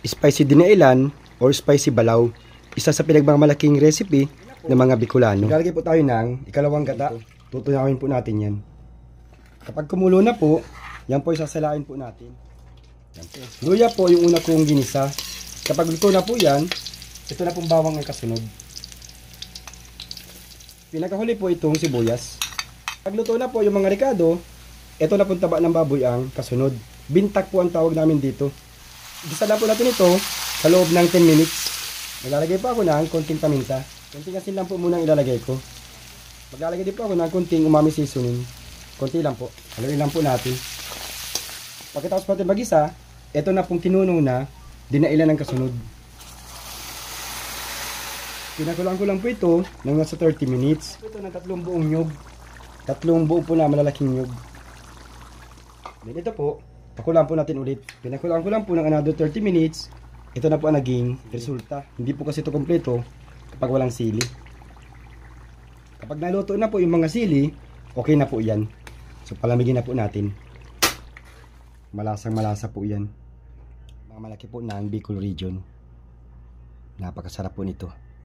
Spicy dinailan or spicy balaw. Isa sa pinagmamalaking recipe ng mga Bicolano. Ilalagay po tayo ng ikalawang gata. Tutuyawin po natin yan. Kapag kumulo na po, yan po isasalain po natin. Yan po. Luya po yung una kong ginisa. Kapag luto na po yan, ito na pong bawang ang kasunod. Pinakahuli po itong sibuyas. Pag luto na po yung mga ricado, ito na pong taba ng baboy ang kasunod. Bintak po ang tawag namin dito. Gisa na po natin ito sa loob ng 10 minutes. Maglalagay po ako ng konting paminta. Konting asin lang po muna ang ilalagay ko. Maglalagay din po ako ng konting umami seasoning. Konti lang po. Haluin lang po natin. Pagkatapos po natin magisa, ito na pong tinunong na dinailan ng kasunod. Pinakulang ko lang po ito ng nasa 30 minutes. Ito ng 3 buong nyug. 3 buo po na malalaking nyug. Then ito po, pakulang po natin ulit. Pinakulang ko lang po ng another 30 minutes. Ito na po ang naging resulta. Hindi po kasi ito kompleto kapag walang sili. Kapag naluto na po yung mga sili, okay na po yan. So palamigin na po natin. Malasang malasa po yan. Mga malaki po ng Bicol region. Napakasarap po nito.